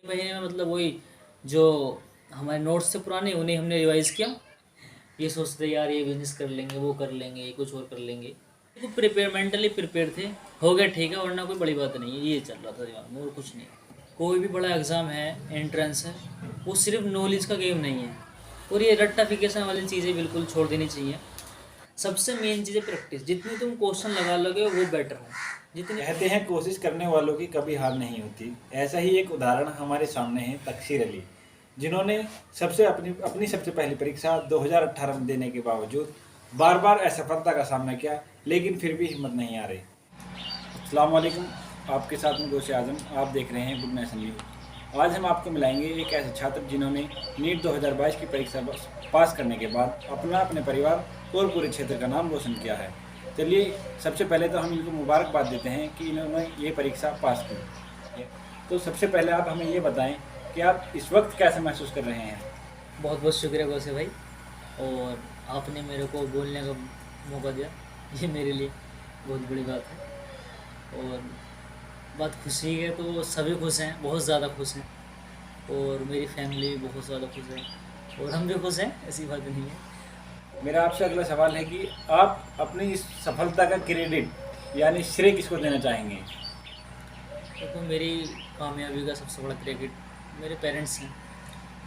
महीने में मतलब वही जो हमारे नोट्स थे पुराने उन्हें हमने रिवाइज़ किया। ये सोचते यार ये बिज़नेस कर लेंगे, वो कर लेंगे, ये कुछ और कर लेंगे। तो प्रिपेयर मेंटली प्रिपेयर थे, हो गया ठीक है, वरना कोई बड़ी बात नहीं है, ये चल रहा था दिमाग में और कुछ नहीं। कोई भी बड़ा एग्ज़ाम है, एंट्रेंस है, वो सिर्फ नॉलेज का गेम नहीं है। और ये रट्टाफिकेशन वाली चीज़ें बिल्कुल छोड़ देनी चाहिए। सबसे मेन चीज़ है प्रैक्टिस, जितनी तुम क्वेश्चन लगा लोगे वो बेटर है जितनी। कहते हैं कोशिश करने वालों की कभी हार नहीं होती। ऐसा ही एक उदाहरण हमारे सामने है तकसीर अली, जिन्होंने अपनी सबसे पहली परीक्षा 2018 में देने के बावजूद बार बार असफलता का सामना किया, लेकिन फिर भी हिम्मत नहीं आ रही। अस्सलाम वालेकुम, आपके साथ में गोशे आजम, आप देख रहे हैं गुड नेशन न्यूज़। आज हम आपको मिलाएंगे एक ऐसे छात्र जिन्होंने नीट 2022 की परीक्षा पास करने के बाद अपने परिवार और पूरे क्षेत्र का नाम रोशन किया है। चलिए सबसे पहले तो हम इनको मुबारकबाद देते हैं कि इन्होंने ये परीक्षा पास की। तो सबसे पहले आप हमें ये बताएं कि आप इस वक्त कैसे महसूस कर रहे हैं। बहुत बहुत शुक्रिया गौसे भाई, और आपने मेरे को बोलने का मौका दिया, ये मेरे लिए बहुत बड़ी बात है। और बात खुशी है तो सभी खुश हैं, बहुत ज़्यादा खुश हैं, और मेरी फैमिली भी बहुत ज़्यादा खुश है, और हम भी खुश हैं, ऐसी बात नहीं है। मेरा आपसे अगला सवाल है कि आप अपनी इस सफलता का क्रेडिट यानी श्रेय किसको देना चाहेंगे। देखो, मेरी कामयाबी का सबसे बड़ा क्रेडिट मेरे पेरेंट्स हैं।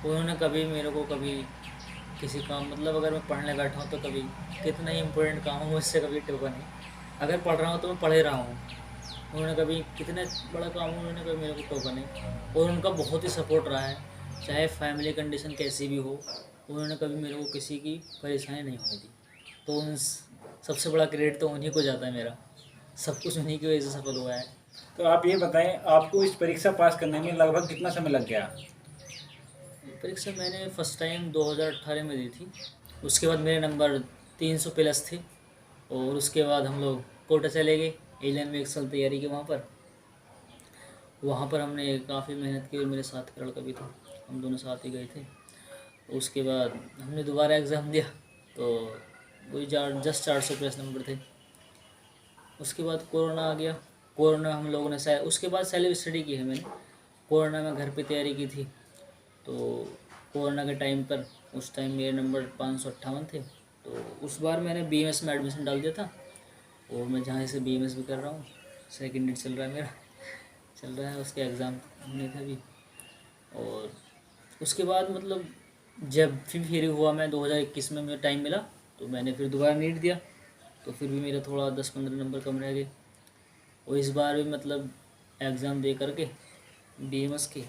उन्होंने कभी मेरे को कभी किसी काम मतलब अगर मैं पढ़ने बैठा हूँ तो कभी कितना ही इम्पोर्टेंट काम हो मुझसे कभी टोका नहीं। अगर पढ़ रहा हूँ तो मैं पढ़ ही रहा हूँ। उन्होंने कभी कितने बड़ा काम हो उन्होंने कभी मेरे को टोका नहीं, और उनका बहुत ही सपोर्ट रहा है। चाहे फैमिली कंडीशन कैसी भी हो, उन्होंने कभी मेरे को किसी की परेशानी नहीं होने दी। तो उन सबसे बड़ा क्रेडिट तो उन्हीं को जाता है मेरा। सब कुछ उन्हीं की वजह से सफल हुआ है। तो आप ये बताएं, आपको इस परीक्षा पास करने में लगभग कितना समय लग गया। परीक्षा मैंने फ़र्स्ट टाइम 2018 में दी थी। उसके बाद मेरे नंबर 300 प्लस थे, और उसके बाद हम लोग कोटा चले गए एलियन में 1 साल तैयारी की। वहाँ पर हमने काफ़ी मेहनत की, और मेरे साथ का लड़का भी था, हम दोनों साथ ही गए थे। उसके बाद हमने दोबारा एग्ज़ाम दिया, तो वही जस्ट 400 प्लस नंबर थे। उसके बाद कोरोना आ गया। कोरोना हम लोगों ने उसके बाद सेल्फ स्टडी की है मैंने। कोरोना में घर पे तैयारी की थी। तो कोरोना के टाइम पर उस टाइम मेरे नंबर 558 थे। तो उस बार मैंने बीएमएस में एडमिशन डाल दिया था, और मैं जहाँ से बीएमएस भी कर रहा हूँ। सेकेंड ईयर चल रहा है मेरा, चल रहा है, उसके एग्ज़ाम होने थे अभी। और उसके बाद मतलब जब फिर फ्री हुआ मैं 2021 में, मुझे टाइम मिला तो मैंने फिर दोबारा नीट दिया। तो फिर भी मेरा थोड़ा 10-15 नंबर कम रह गए। और इस बार भी मतलब एग्ज़ाम दे करके बीएमएस के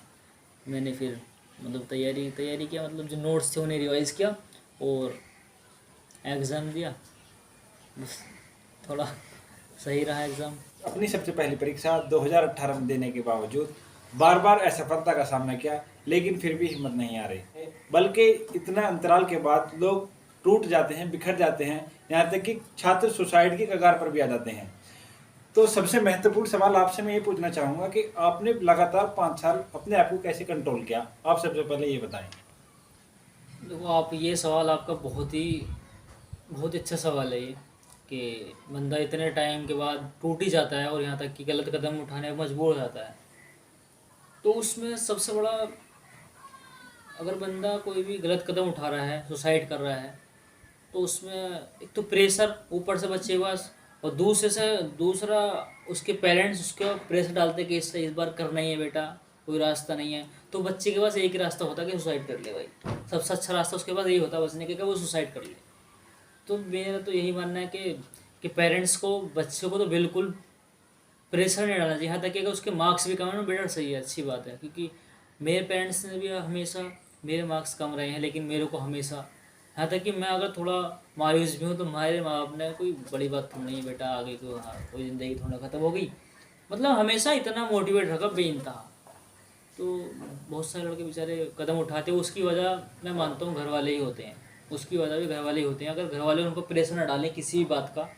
मैंने फिर मतलब तैयारी किया, मतलब जो नोट्स थे उन्हें रिवाइज़ किया और एग्ज़ाम दिया। बस थोड़ा सही रहा एग्ज़ाम। अपनी सबसे पहली परीक्षा 2018 में देने के बावजूद बार बार असफलता का सामना किया, लेकिन फिर भी हिम्मत नहीं आ रही। बल्कि इतना अंतराल के बाद लोग टूट जाते हैं, बिखर जाते हैं, यहाँ तक कि छात्र सुसाइड की कगार पर भी आ जाते हैं। तो सबसे महत्वपूर्ण सवाल आपसे मैं ये पूछना चाहूँगा कि आपने लगातार 5 साल अपने आप को कैसे कंट्रोल किया। आप सबसे पहले ये बताएं। देखो, आप ये सवाल आपका बहुत ही अच्छा सवाल है ये, कि बंदा इतने टाइम के बाद टूट ही जाता है और यहाँ तक कि गलत कदम उठाने पर मजबूर हो जाता है। तो उसमें सबसे बड़ा, अगर बंदा कोई भी गलत कदम उठा रहा है, सुसाइड कर रहा है, तो उसमें एक तो प्रेशर ऊपर से बच्चे के पास, और दूसरा उसके पेरेंट्स उसके प्रेशर डालते कि इससे इस बार करना ही है बेटा, कोई रास्ता नहीं है। तो बच्चे के पास एक ही रास्ता होता है कि सुसाइड कर ले भाई। सबसे अच्छा रास्ता उसके पास यही होता है बचने के, कि वो सुसाइड कर ले। तो मेरा तो यही मानना है कि पेरेंट्स को बच्चों को तो बिल्कुल प्रेशर नहीं डालना चाहिए। यहाँ तक कि अगर उसके मार्क्स भी कम है ना, बेटा सही है, अच्छी बात है, क्योंकि मेरे पेरेंट्स ने भी हमेशा, मेरे मार्क्स कम रहे हैं लेकिन मेरे को हमेशा, यहाँ तक कि मैं अगर थोड़ा मायूस भी हूँ तो हमारे माँ बाप ने, कोई बड़ी बात तो नहीं है बेटा, आगे तो हाँ कोई ज़िंदगी थोड़ा ख़त्म हो गई, मतलब हमेशा इतना मोटिवेट रखा बेइंतहा। तो बहुत सारे लड़के बेचारे कदम उठाते हैं, उसकी वजह मैं मानता हूँ घर वाले ही होते हैं। उसकी वजह भी घर वाले ही होते हैं। अगर घर वाले उनको प्रेशर न डालें किसी भी बात का,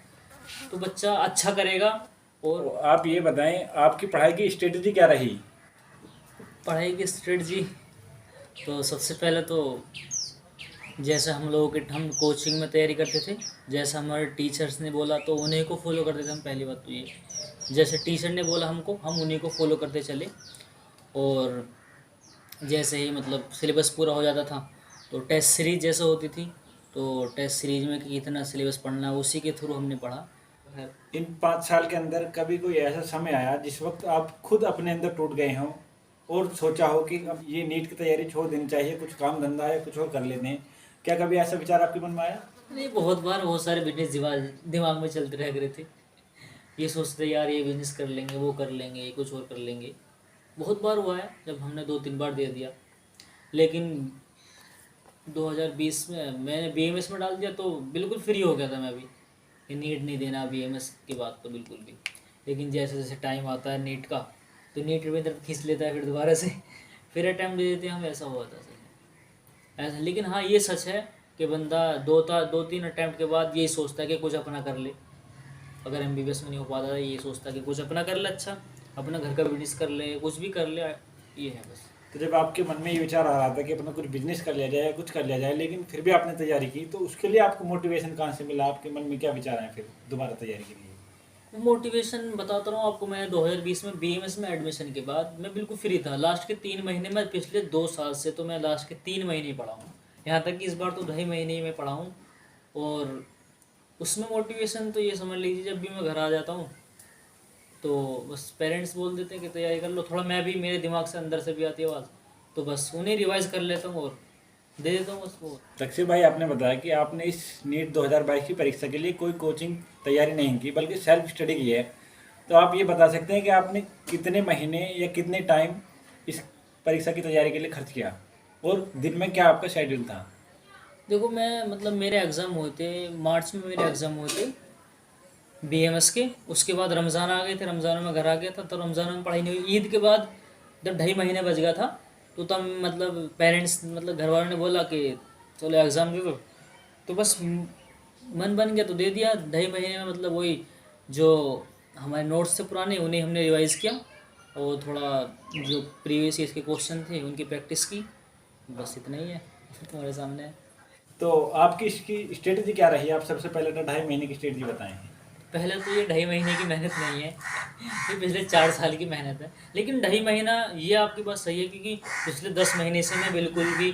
तो बच्चा अच्छा करेगा। और तो आप ये बताएं, आपकी पढ़ाई की स्ट्रेटजी क्या रही। पढ़ाई की स्ट्रेटजी, तो सबसे पहले तो जैसे हम कोचिंग में तैयारी करते थे, जैसा हमारे टीचर्स ने बोला तो उन्हीं को फॉलो करते थे हम। पहली बात तो ये, जैसे टीचर ने बोला हमको, हम उन्हीं को फॉलो करते चले। और जैसे ही मतलब सिलेबस पूरा हो जाता था तो टेस्ट सीरीज जैसे होती थी, तो टेस्ट सीरीज में कि कितना सिलेबस पढ़ना है उसी के थ्रू हमने पढ़ा। खैर, इन 5 साल के अंदर कभी कोई ऐसा समय आया जिस वक्त आप खुद अपने अंदर टूट गए हों और सोचा हो कि अब ये नीट की तैयारी छोड़ देनी चाहिए, कुछ काम धंधा या कुछ और कर लेते हैं? क्या कभी ऐसा विचार आपके मन में आया? नहीं, बहुत बार बहुत सारे बिजनेस दिमाग में चलते रह गए थे। ये सोचते यार ये बिजनेस कर लेंगे, वो कर लेंगे, ये कुछ और कर लेंगे। बहुत बार हुआ है जब हमने 2-3 बार दे दिया, लेकिन 2020 में मैंने बीएमएस में डाल दिया तो बिल्कुल फ्री हो गया था मैं भी, कि नीट नहीं देना बीएमएस के बाद तो बिल्कुल भी। लेकिन जैसे जैसे टाइम आता है नीट का, तो नीट में तरफ खींच लेता है फिर दोबारा से फिर अटैम्प्ट दे देते हैं हम, ऐसा हुआ था सर ऐसा। लेकिन हाँ ये सच है कि बंदा 2-3 अटैम्प्ट के बाद यही सोचता है कि कुछ अपना कर ले। अगर एमबीबीएस में नहीं हो पाता है ये सोचता है कि कुछ अपना कर ले, अच्छा अपना घर का बिजनेस कर ले, कुछ भी कर ले, ये है बस। तो जब आपके मन में ये विचार आ रहा था कि अपना कुछ बिजनेस कर लिया जाए, कुछ कर लिया जाए, लेकिन फिर भी आपने तैयारी की, तो उसके लिए आपको मोटिवेशन कहाँ से मिला? आपके मन में क्या विचार आए फिर दोबारा तैयारी के लिए? मोटिवेशन बताता रहा हूँ आपको, मैं 2020 में बीएमएस में एडमिशन के बाद मैं बिल्कुल फ्री था। लास्ट के 3 महीने में, पिछले 2 साल से तो मैं लास्ट के 3 महीने ही पढ़ा हूँ। यहाँ तक कि इस बार तो 2.5 महीने ही मैं पढ़ा हूँ। और उसमें मोटिवेशन तो ये समझ लीजिए, जब भी मैं घर आ जाता हूँ तो बस पेरेंट्स बोल देते हैं कि तैयारी कर लो थोड़ा, मैं भी मेरे दिमाग से अंदर से भी आती है आवाज़, तो बस उन्हें रिवाइज कर लेता हूँ और दे देता हूँ बस वो। तक्षय भाई, आपने बताया कि आपने इस नीट 2022 की परीक्षा के लिए कोई कोचिंग तैयारी नहीं की, बल्कि सेल्फ स्टडी की है। तो आप ये बता सकते हैं कि आपने कितने महीने या कितने टाइम इस परीक्षा की तैयारी के लिए खर्च किया, और दिन में क्या आपका शेड्यूल था? देखो मैं मतलब मेरे एग्ज़ाम हुए थे मार्च में, मेरे एग्ज़ाम हुए थे बीएमएस के। उसके बाद रमज़ान आ गए थे, रमज़ान में घर आ गया था, तो रमज़ान में पढ़ाई नहीं हुई। ईद के बाद जब 2.5 महीने बच गया था, तो तब मतलब पेरेंट्स मतलब घर वालों ने बोला कि चलो एग्ज़ाम दे दो, तो बस मन बन गया तो दे दिया। 2.5 महीने में मतलब वही जो हमारे नोट्स थे पुराने उन्हें हमने रिवाइज़ किया, और थोड़ा जो प्रीवियस ईयर के क्वेश्चन थे उनकी प्रैक्टिस की, बस इतना ही है तुम्हारे सामने है। तो आपकी इसकी स्ट्रेटजी क्या रही? आप सबसे पहले तो 2.5 महीने की स्ट्रेटजी बताएं। पहले तो ये 2.5 महीने की मेहनत नहीं है, ये पिछले 4 साल की मेहनत है। लेकिन 2.5 महीना ये आपकी बात सही है, क्योंकि पिछले 10 महीने से मैं बिल्कुल भी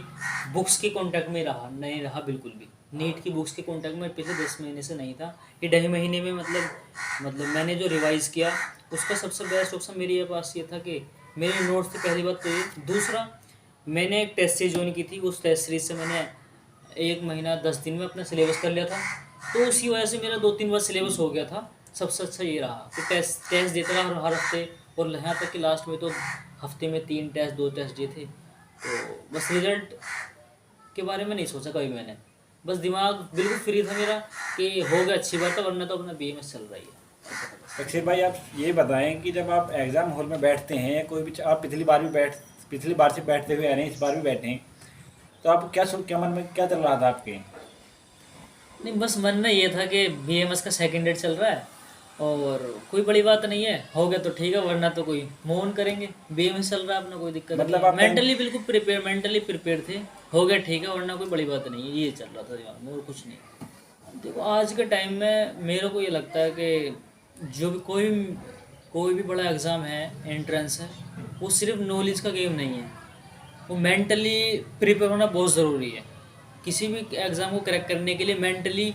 बुक्स के कांटेक्ट में नहीं रहा बिल्कुल भी। नीट की बुक्स के कांटेक्ट में पिछले 10 महीने से नहीं था। ये 2.5 महीने में मतलब मैंने जो रिवाइज़ किया उसका सबसे बेस्ट ऑप्शन मेरे ये पास ये था कि मेरे नोट्स थे, पहली बात तो ये। दूसरा, मैंने एक टेस्ट सीरीज ज्वाइन की थी, उस टेस्ट सीरीज से मैंने 1 महीना 10 दिन में अपना सिलेबस कर लिया था, तो उसी वजह से मेरा 2-3 बार सिलेबस हो गया था। सबसे अच्छा ये रहा कि टेस्ट टेस्ट देता रहा हर हफ्ते, और यहाँ तक कि लास्ट में तो हफ्ते में 3 टेस्ट 2 टेस्ट दिए थे। तो बस रिजल्ट के बारे में नहीं सोचा कभी मैंने, बस दिमाग बिल्कुल फ्री था मेरा कि हो गया अच्छी बात है, वरना तो अपना बीएमएस चल रही है, ऐसा था बस। अक्षय भाई, आप ये बताएं कि जब आप एग्ज़ाम हॉल में बैठते हैं, या कोई भी, आप पिछली बार से बैठते हुए आ रहे हैं, इस बार भी बैठे हैं, तो आप क्या मन में क्या चल रहा था आपके? नहीं, बस मन में ये था कि बीएमएस का सेकेंड डेट चल रहा है और कोई बड़ी बात नहीं है, हो गया तो ठीक है, वरना तो कोई मोहन करेंगे। बीएमएस चल रहा है अपना, कोई दिक्कत नहीं मतलब है। आप मेंटली प्रिपेयर थे, हो गया ठीक है, वरना कोई बड़ी बात नहीं है, ये चल रहा था दिमाग में और कुछ नहीं। देखो आज के टाइम में मेरे को ये लगता है कि जो भी कोई भी बड़ा एग्ज़ाम है, एंट्रेंस है, वो सिर्फ नॉलेज का गेम नहीं है, वो मेंटली प्रिपेयर होना बहुत ज़रूरी है। किसी भी एग्ज़ाम को क्रैक करने के लिए मेंटली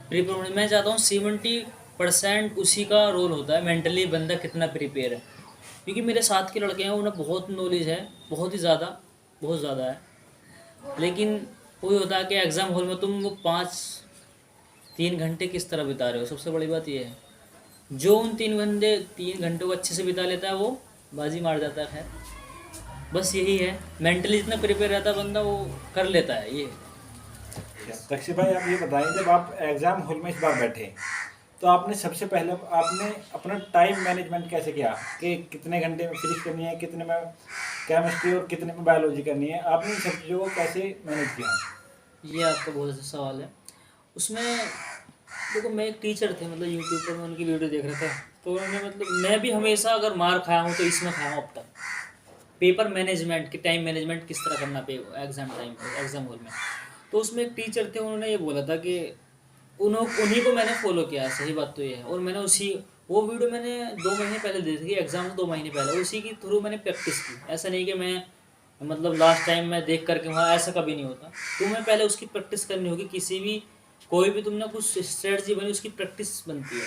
प्रिपेयर होना, मैं चाहता हूँ 70% उसी का रोल होता है, मेंटली बंदा कितना प्रिपेयर है। क्योंकि मेरे साथ के लड़के हैं उन्हें बहुत नॉलेज है, बहुत ही ज़्यादा, बहुत ज़्यादा है, लेकिन वही होता है कि एग्ज़ाम हॉल में तुम वो 5-3 घंटे किस तरह बिता रहे हो। सबसे बड़ी बात ये है, जो उन 3 घंटों को अच्छे से बिता लेता है वो बाजी मार जाता है। खैर बस यही है, मेंटली जितना प्रिपेयर रहता है बंदा वो कर लेता है ये। तक्षय भाई, आप ये बताएं, जब आप एग्ज़ाम हॉल में इस बार बैठे, तो आपने सबसे पहले आपने अपना टाइम मैनेजमेंट कैसे किया कि कितने घंटे में फिजिक्स करनी है, कितने में केमिस्ट्री और कितने में बायोलॉजी करनी है? आपने इन सब चीज़ों को कैसे मैनेज किया? ये आपका बहुत अच्छा सवाल है। उसमें देखो, मैं एक टीचर थे, मतलब यूट्यूब पर मैं उनकी वीडियो देख रहा था, तो उन्होंने मतलब मैं भी हमेशा अगर मार खाया हूँ तो इसमें खाया हूँ अब तक। पेपर मैनेजमेंट की टाइम मैनेजमेंट किस तरह करना पे एग्ज़ाम टाइम पे एग्ज़ाम हॉल में, तो उसमें एक टीचर थे, उन्होंने ये बोला था कि उन्हीं को मैंने फॉलो किया है, सही बात तो ये है। और मैंने वो वीडियो मैंने 2 महीने पहले दी थी, एग्ज़ाम से 2 महीने पहले, उसी के थ्रू मैंने प्रैक्टिस की। ऐसा नहीं कि मैं मतलब लास्ट टाइम मैं देख करके वहाँ, ऐसा कभी नहीं होता। तुम्हें पहले उसकी प्रैक्टिस करनी होगी। किसी भी कोई भी तुमने कुछ स्ट्रेटजी बनी, उसकी प्रैक्टिस बनती है।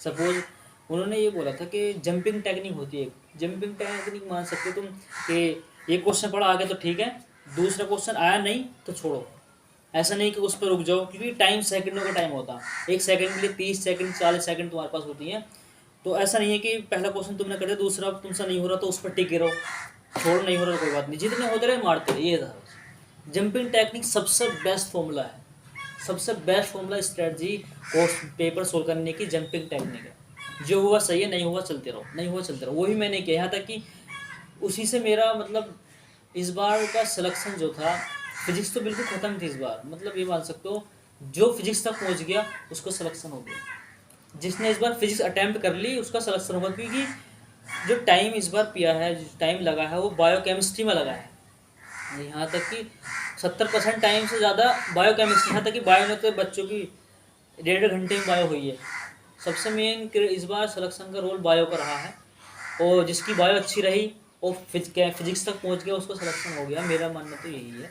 सपोज उन्होंने ये बोला था कि जंपिंग टेक्निक होती है। जंपिंग टेक्निक मान सकते हो तुम कि ये क्वेश्चन पढ़ा आगे तो ठीक है, दूसरा क्वेश्चन आया नहीं तो छोड़ो। ऐसा नहीं कि उस पर रुक जाओ, क्योंकि टाइम सेकंडों का टाइम होता है। एक सेकंड के लिए 30 सेकंड 40 सेकंड तुम्हारे पास होती है। तो ऐसा नहीं है कि पहला क्वेश्चन तुमने कर दिया, दूसरा तुमसे नहीं हो रहा तो उस पर टिके रहो, छोड़ नहीं हो रहा तो कोई बात नहीं, जितने होते रहे मारते रहे। ये था जंपिंग टेक्निक। सबसे बेस्ट फॉर्मूला है, सबसे best formula strategy course paper solve करने की जंपिंग टेक्निक है। जो हुआ सही है, नहीं हुआ चलते रहो, नहीं हुआ चलते रहो। वही मैंने किया। यहाँ तक कि उसी से मेरा मतलब इस बार का सिलेक्शन जो था, फिजिक्स तो बिल्कुल ख़त्म थी इस बार। मतलब ये मान सकते हो, जो फिजिक्स तक पहुँच गया उसको सिलेक्शन हो गया। जिसने इस बार फिजिक्स अटैम्प्ट कर ली उसका सिलेक्शन होगा, क्योंकि जो टाइम इस बार पिया है, जो टाइम लगा है वो बायोकेमिस्ट्री में लगा है। यहाँ तक कि 70% टाइम से ज़्यादा बायोकेमिस्ट्री, यहाँ तक कि बायो में तो बच्चों की 1.5 घंटे में बायो हुई है। सबसे मेन इस बार सिलेक्शन का रोल बायो का रहा है, और जिसकी बायो अच्छी रही और फिजिक्स तक पहुँच गया उसको सिलेक्शन हो गया। मेरा मानना तो यही है।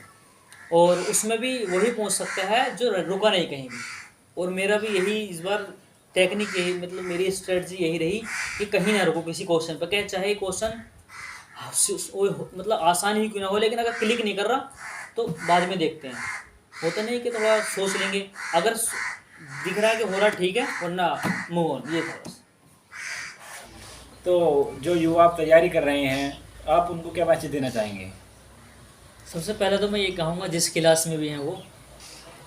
और उसमें भी वही पहुँच सकता है जो रुका नहीं कहीं भी। और मेरा भी यही इस बार टेक्निक यही, मतलब मेरी स्ट्रेटजी यही रही कि कहीं ना रुको किसी क्वेश्चन पर, क्या चाहे क्वेश्चन मतलब आसान ही क्यों ना हो, लेकिन अगर क्लिक नहीं कर रहा तो बाद में देखते हैं। होता नहीं कि थोड़ा सोच लेंगे, अगर दिख रहा है कि हो रहा ठीक है, वरना मूव ऑन। ये था बस। तो जो युवा आप तैयारी कर रहे हैं, आप उनको क्या मैसेज देना चाहेंगे? सबसे पहले तो मैं ये कहूँगा, जिस क्लास में भी हैं वो,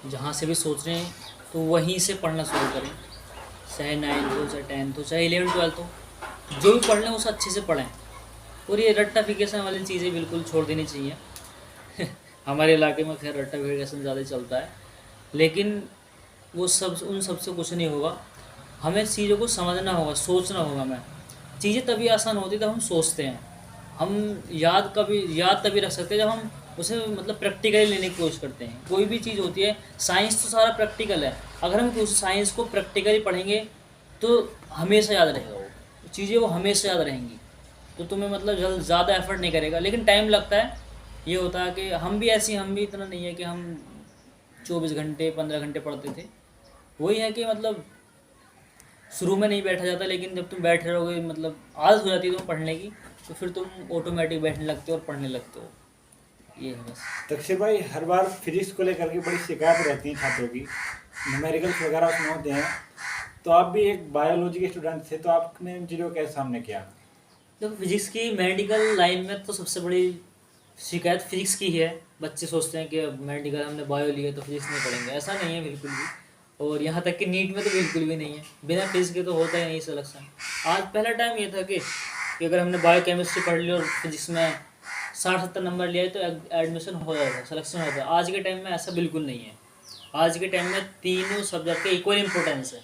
जहाँ से भी सोच रहे हैं तो वहीं से पढ़ना शुरू करें। चाहे 9th हो, चाहे 10th हो, चाहे 11th 12th हो, जो भी पढ़ लें उसे अच्छे से पढ़ें। और ये रट्टाफिकेशन वाली चीज़ें बिल्कुल छोड़ देनी चाहिए। हमारे इलाके में खैर रट्टाफिकेशन ज़्यादा चलता है, लेकिन वो सब उन सब से कुछ नहीं होगा। हमें चीज़ों को समझना होगा, सोचना होगा। हमें चीज़ें तभी आसान होती है जब हम सोचते हैं। हम याद तभी रख सकते हैं जब हम उसे मतलब प्रैक्टिकली लेने की कोशिश करते हैं। कोई भी चीज़ होती है, साइंस तो सारा प्रैक्टिकल है। अगर हम उस साइंस को प्रैक्टिकली पढ़ेंगे तो हमेशा याद रहेगा, वो चीज़ें वो हमेशा याद रहेंगी। तो तुम्हें मतलब ज़्यादा एफर्ट नहीं करेगा, लेकिन टाइम लगता है। ये होता है कि हम भी इतना नहीं है कि हम 24 घंटे 15 घंटे पढ़ते थे। वही है कि मतलब शुरू में नहीं बैठा जाता, लेकिन जब तुम बैठ रहोगे, मतलब आदत हो जाती है तुम्हें पढ़ने की, तो फिर तुम ऑटोमेटिक बैठने लगते हो और पढ़ने लगते हो। ये है बस। तक्षिर भाई, हर बार फिजिक्स को लेकर के बड़ी शिकायत रहती है छात्रों की, न्यूमेरिकल्स वगैरह उसमें होते हैं। तो आप भी एक बायोलॉजी के स्टूडेंट थे, तो आपने इन चीज़ों को कैसे सामने किया? देखो, फिजिक्स की मेडिकल लाइन में तो सबसे बड़ी शिकायत फिजिक्स की ही है। बच्चे सोचते हैं कि अब मेडिकल हमने बायो लिया तो फिजिक्स नहीं पढ़ेंगे। ऐसा नहीं है बिल्कुल भी। और यहाँ तक कि नीट में तो बिल्कुल भी नहीं है, बिना फिजिक्स के तो होता ही नहीं सिलेक्शन। आज पहला टाइम ये था कि अगर हमने बायो केमिस्ट्री पढ़ ली और फिजिक्स में 60-70 नंबर लिया तो एडमिशन हो जाता, सिलेक्शन हो जाता। आज के टाइम में ऐसा बिल्कुल नहीं है। आज के टाइम में तीनों सब्जेक्ट का इक्वल इम्पोर्टेंस है।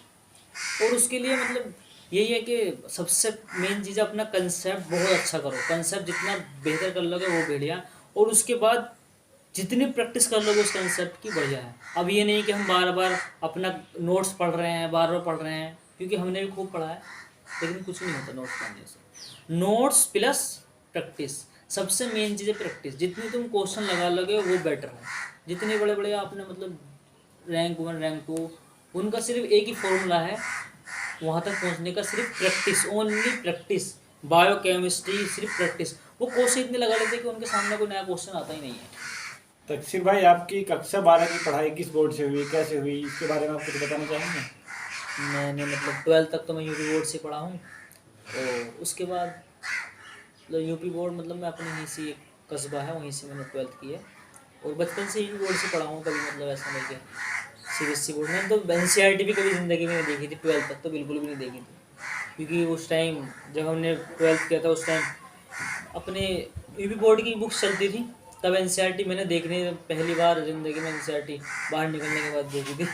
और उसके लिए मतलब यही है कि सबसे मेन चीज़ अपना कंसेप्ट बहुत अच्छा करो। कंसेप्ट जितना बेहतर कर लोगे वो बढ़िया, और उसके बाद जितनी प्रैक्टिस कर लोगे उस कंसेप्ट की बढ़िया है। अब ये नहीं कि हम बार बार अपना नोट्स पढ़ रहे हैं, बार बार पढ़ रहे हैं, क्योंकि हमने भी खूब पढ़ा है, लेकिन कुछ नहीं होता नोट्स पढ़ने से। नोट्स प्लस प्रैक्टिस, सबसे मेन चीज़ है प्रैक्टिस। जितनी तुम क्वेश्चन लगा लोगे वो बेटर है। जितने बड़े बड़े आपने मतलब रैंक 1 रैंक 2, उनका सिर्फ एक ही फॉर्मूला है वहाँ तक पहुँचने का, सिर्फ practice, only practice. Bio chemistry सिर्फ प्रैक्टिस। वो क्वेश्चन इतने लगा लेते हैं कि उनके सामने कोई नया क्वेश्चन आता ही नहीं है। तक्षिर भाई, आपकी कक्षा 12 की पढ़ाई किस बोर्ड से हुई, कैसे हुई, इसके बारे में आप कुछ बताना चाहेंगे? मैंने मतलब 12th तक तो मैं यूपी बोर्ड से पढ़ा हूँ, और उसके बाद मतलब यूपी बोर्ड मतलब मैं अपने यहीं से, एक कस्बा है वहीं से मैंने 12th की है। और बचपन से यूपी बोर्ड से पढ़ा हूँ। कभी मतलब ऐसा नहीं कि सीबीएसई बोर्ड में। तो एनसीईआरटी भी कभी ज़िंदगी में नहीं देखी थी, 12th तक तो बिल्कुल भी नहीं देखी थी। क्योंकि उस टाइम जब हमने 12th किया था उस टाइम अपने यूपी बोर्ड की बुक्स चलती थी, तब एनसीईआरटी मैंने देखने पहली बार ज़िंदगी में एनसीईआरटी बाहर निकलने के बाद देखी थी।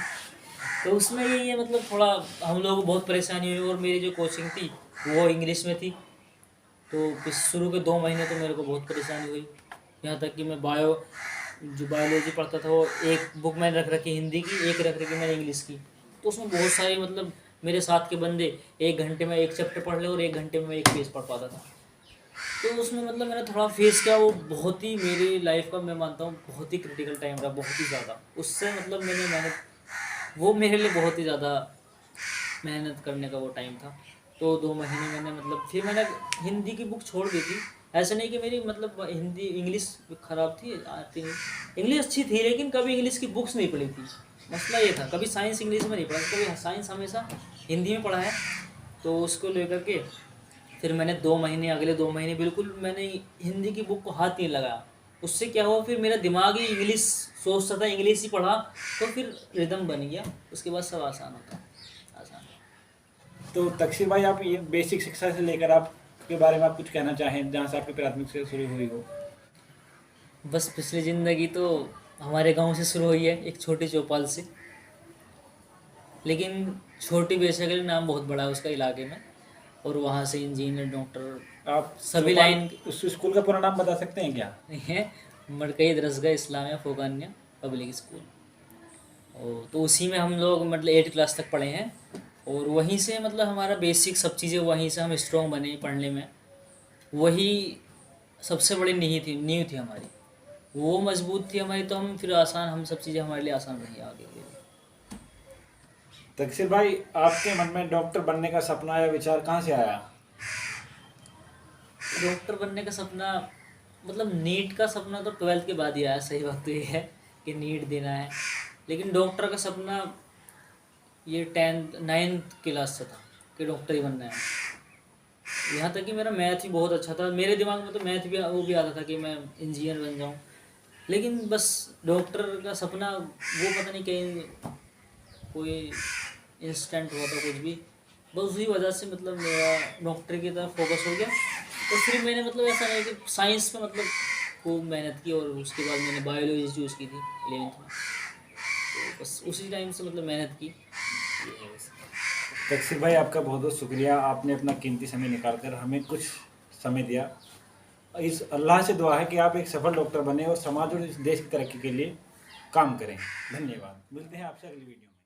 तो उसमें यही है मतलब थोड़ा हम लोगों को बहुत परेशानी हुई। और मेरी जो कोचिंग थी वो इंग्लिश में थी, तो शुरू के 2 महीने तो मेरे को बहुत परेशानी हुई। यहाँ तक कि मैं जो बायोलॉजी पढ़ता था वो एक बुक मैंने रख रखी हिंदी की, एक रख रखी मैंने इंग्लिश की। तो उसमें बहुत सारे मतलब मेरे साथ के बंदे 1 घंटे में 1 चैप्टर पढ़ ले और 1 घंटे में 1 पेज पढ़ पाता था। तो उसमें मतलब मैंने थोड़ा फेस किया, वो बहुत ही मेरी लाइफ का मैं मानता हूँ बहुत ही क्रिटिकल टाइम रहा, बहुत ही ज़्यादा। उससे मतलब मैंने मेहनत, वो मेरे लिए बहुत ही ज़्यादा मेहनत करने का वो टाइम था। तो 2 महीने मैंने मतलब फिर मैंने हिंदी की बुक छोड़ दी थी। ऐसा नहीं कि मेरी मतलब हिंदी इंग्लिश ख़राब थी, आती नहीं, इंग्लिश अच्छी थी, लेकिन कभी इंग्लिश की बुक्स नहीं पढ़ी थी। मसला ये था, कभी साइंस इंग्लिश में नहीं पढ़ा, कभी साइंस हमेशा हिंदी में पढ़ा है। तो उसको लेकर के फिर मैंने 2 महीने, अगले 2 महीने बिल्कुल मैंने हिंदी की बुक को हाथ नहीं लगाया। उससे क्या हुआ, फिर मेरा दिमाग ही इंग्लिश सोचता था, इंग्लिश ही पढ़ा, तो फिर रिदम बन गया। उसके बाद सब आसान होता, आसान। तो तकसीर भाई, आप ये बेसिक शिक्षा से लेकर आप के बारे में आप कुछ कहना चाहें, जहाँ से आपकी प्राथमिक से शुरू हुई हो? बस पिछली ज़िंदगी तो हमारे गांव से शुरू हुई है, एक छोटी चौपाल से। लेकिन छोटी बेशक है, नाम बहुत बड़ा है उसका इलाके में। और वहाँ से इंजीनियर, डॉक्टर, आप सभी चौपाल, लाइन उस स्कूल का पूरा नाम बता सकते हैं क्या? है। मरकई दरसगाह इस्लामिया फ़ोकानिया पब्लिक स्कूल। और तो उसी में हम लोग मतलब 8 क्लास तक पढ़े हैं। और वहीं से मतलब हमारा बेसिक सब चीज़ें, वहीं से हम स्ट्रॉन्ग बने पढ़ने में। वही सबसे बड़ी नींव थी हमारी। वो मजबूत थी हमारी, तो हम फिर आसान, हम सब चीज़ें हमारे लिए आसान रही आगे के लिए। तकसीर भाई, आपके मन में डॉक्टर बनने का सपना या विचार कहाँ से आया? डॉक्टर बनने का सपना मतलब नीट का सपना तो 12th के बाद ही आया, सही बात तो ये है कि नीट देना है। लेकिन डॉक्टर का सपना ये 10th 9th क्लास से था कि डॉक्टर ही बनना है। यहाँ तक कि मेरा मैथ भी बहुत अच्छा था, मेरे दिमाग में तो मैथ भी वो भी आता था कि मैं इंजीनियर बन जाऊँ। लेकिन बस डॉक्टर का सपना वो पता नहीं कहीं कोई इंस्टेंट हुआ था कुछ भी, बस उसी वजह से मतलब मेरा डॉक्टर की तरफ फोकस हो गया। तो फिर मैंने मतलब ऐसा नहीं कि साइंस में मतलब खूब मेहनत की, और उसके बाद मैंने बायोलॉजी चूज़ की थी 11th में। तो बस उसी टाइम से मतलब मेहनत की, ये है बस। तकसीर भाई, आपका बहुत बहुत शुक्रिया, आपने अपना कीमती समय निकाल कर हमें कुछ समय दिया। इस अल्लाह से दुआ है कि आप एक सफल डॉक्टर बने और समाज और इस देश की तरक्की के लिए काम करें। धन्यवाद। मिलते हैं आपसे अगली वीडियो में।